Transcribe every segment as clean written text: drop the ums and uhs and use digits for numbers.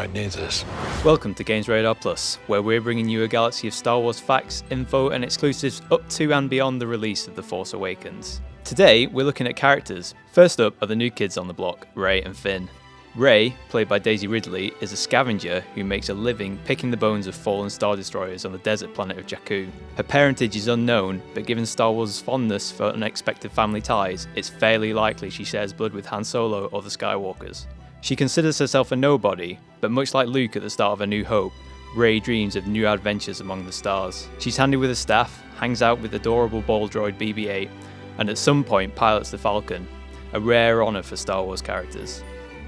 might need this. Welcome to GamesRadar Plus, where we're bringing you a galaxy of Star Wars facts, info and exclusives up to and beyond the release of The Force Awakens. Today, we're looking at characters. First up are the new kids on the block, Rey and Finn. Rey, played by Daisy Ridley, is a scavenger who makes a living picking the bones of fallen Star Destroyers on the desert planet of Jakku. Her parentage is unknown, but given Star Wars' fondness for unexpected family ties, it's fairly likely she shares blood with Han Solo or the Skywalkers. She considers herself a nobody, but much like Luke at the start of A New Hope, Rey dreams of new adventures among the stars. She's handy with a staff, hangs out with adorable ball droid BB-8, and at some point pilots the Falcon, a rare honour for Star Wars characters.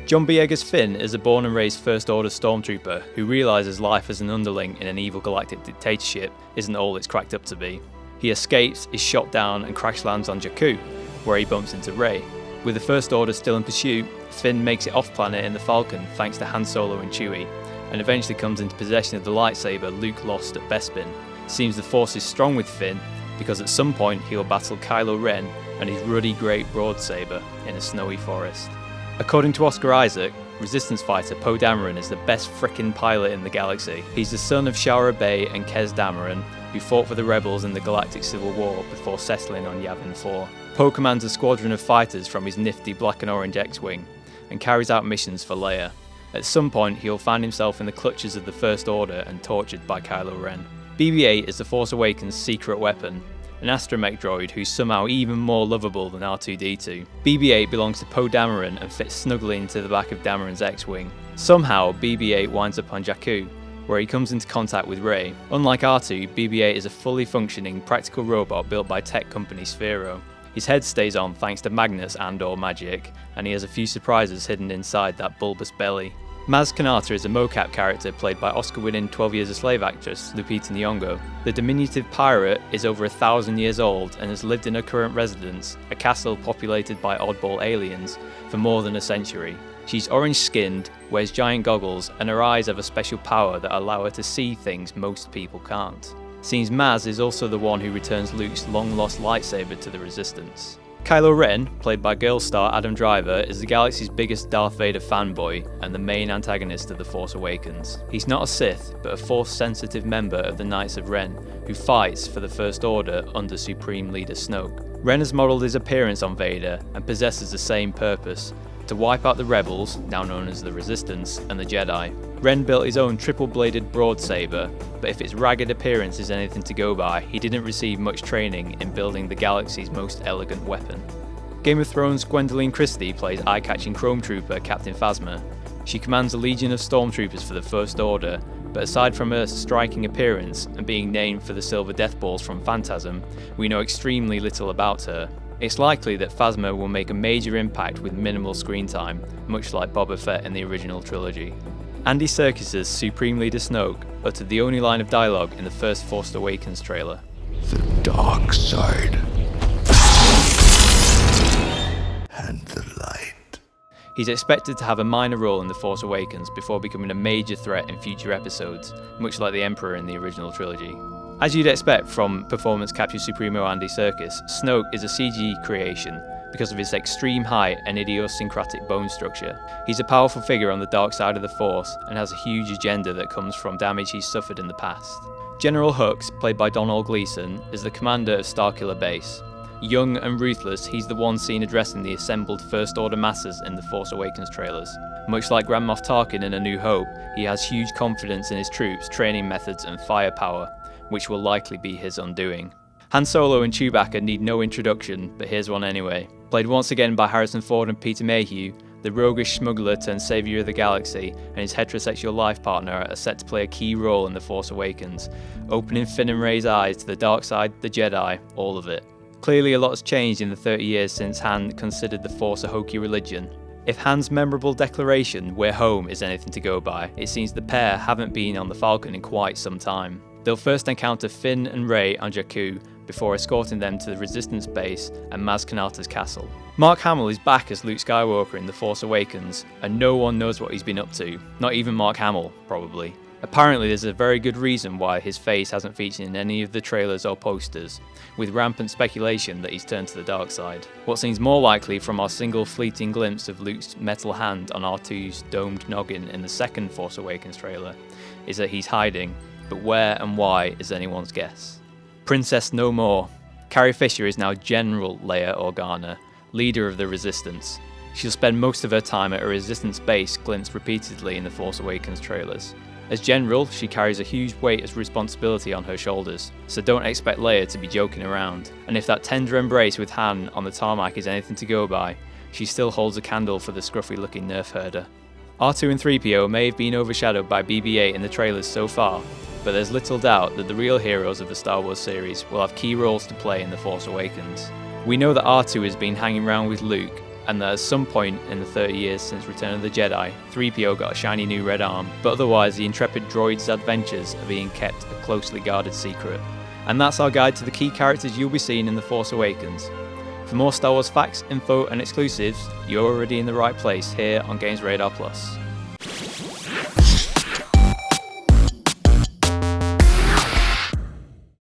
John Boyega's Finn is a born and raised First Order stormtrooper who realises life as an underling in an evil galactic dictatorship isn't all it's cracked up to be. He escapes, is shot down and crash lands on Jakku, where he bumps into Rey. With the First Order still in pursuit, Finn makes it off-planet in the Falcon thanks to Han Solo and Chewie, and eventually comes into possession of the lightsaber Luke lost at Bespin. Seems the Force is strong with Finn, because at some point he'll battle Kylo Ren and his ruddy great broadsaber in a snowy forest. According to Oscar Isaac, Resistance fighter Poe Dameron is the best frickin' pilot in the galaxy. He's the son of Shara Bey and Kez Dameron, who fought for the rebels in the Galactic Civil War before settling on Yavin 4. Poe commands a squadron of fighters from his nifty black and orange X-Wing, and carries out missions for Leia. At some point he'll find himself in the clutches of the First Order and tortured by Kylo Ren. BB-8 is the Force Awakens' secret weapon, an astromech droid who's somehow even more lovable than R2-D2. BB-8 belongs to Poe Dameron and fits snugly into the back of Dameron's X-Wing. Somehow BB-8 winds up on Jakku, where he comes into contact with Rey. Unlike R2, BB-8 is a fully functioning practical robot built by tech company Sphero. His head stays on thanks to Magnus and/or magic, and he has a few surprises hidden inside that bulbous belly. Maz Kanata is a mocap character played by Oscar-winning 12 Years a Slave actress Lupita Nyong'o. The diminutive pirate is over 1,000 years old and has lived in her current residence, a castle populated by oddball aliens, for more than a century. She's orange-skinned, wears giant goggles, and her eyes have a special power that allow her to see things most people can't. Seems Maz is also the one who returns Luke's long-lost lightsaber to the Resistance. Kylo Ren, played by Girl star Adam Driver, is the galaxy's biggest Darth Vader fanboy and the main antagonist of The Force Awakens. He's not a Sith, but a Force-sensitive member of the Knights of Ren, who fights for the First Order under Supreme Leader Snoke. Ren has modelled his appearance on Vader and possesses the same purpose: to wipe out the rebels, now known as the Resistance, and the Jedi. Ren built his own triple-bladed broadsaber, but if its ragged appearance is anything to go by, he didn't receive much training in building the galaxy's most elegant weapon. Game of Thrones' Gwendoline Christie plays eye-catching Chrome Trooper Captain Phasma. She commands a legion of stormtroopers for the First Order, but aside from her striking appearance and being named for the silver death balls from Phantasm, we know extremely little about her. It's likely that Phasma will make a major impact with minimal screen time, much like Boba Fett in the original trilogy. Andy Serkis's Supreme Leader Snoke uttered the only line of dialogue in the first Force Awakens trailer. The dark side. And the light. He's expected to have a minor role in The Force Awakens before becoming a major threat in future episodes, much like the Emperor in the original trilogy. As you'd expect from performance capture supremo Andy Serkis, Snoke is a CG creation because of his extreme height and idiosyncratic bone structure. He's a powerful figure on the dark side of the Force and has a huge agenda that comes from damage he's suffered in the past. General Hux, played by Donald Gleason, is the commander of Starkiller Base. Young and ruthless, he's the one seen addressing the assembled First Order masses in the Force Awakens trailers. Much like Grand Moff Tarkin in A New Hope, he has huge confidence in his troops' training methods and firepower, which will likely be his undoing. Han Solo and Chewbacca need no introduction, but here's one anyway. Played once again by Harrison Ford and Peter Mayhew, the roguish smuggler turned saviour of the galaxy and his heterosexual life partner are set to play a key role in The Force Awakens, opening Finn and Rey's eyes to the dark side, the Jedi, all of it. Clearly a lot has changed in the 30 years since Han considered the Force a hokey religion. If Han's memorable declaration, "We're home," is anything to go by, it seems the pair haven't been on the Falcon in quite some time. They'll first encounter Finn and Rey on Jakku before escorting them to the Resistance base and Maz Kanata's castle. Mark Hamill is back as Luke Skywalker in The Force Awakens, and no one knows what he's been up to, not even Mark Hamill, probably. Apparently there's a very good reason why his face hasn't featured in any of the trailers or posters, with rampant speculation that he's turned to the dark side. What seems more likely from our single fleeting glimpse of Luke's metal hand on R2's domed noggin in the second Force Awakens trailer is that he's hiding, but where and why is anyone's guess. Princess no more. Carrie Fisher is now General Leia Organa, leader of the Resistance. She'll spend most of her time at a Resistance base glimpsed repeatedly in the Force Awakens trailers. As General, she carries a huge weight of responsibility on her shoulders, so don't expect Leia to be joking around. And if that tender embrace with Han on the tarmac is anything to go by, she still holds a candle for the scruffy-looking nerf herder. R2 and 3PO may have been overshadowed by BB-8 in the trailers so far, but there's little doubt that the real heroes of the Star Wars series will have key roles to play in The Force Awakens. We know that R2 has been hanging around with Luke, and that at some point in the 30 years since Return of the Jedi, 3PO got a shiny new red arm, but otherwise the intrepid droid's adventures are being kept a closely guarded secret. And that's our guide to the key characters you'll be seeing in The Force Awakens. For more Star Wars facts, info and exclusives, you're already in the right place here on GamesRadar Plus.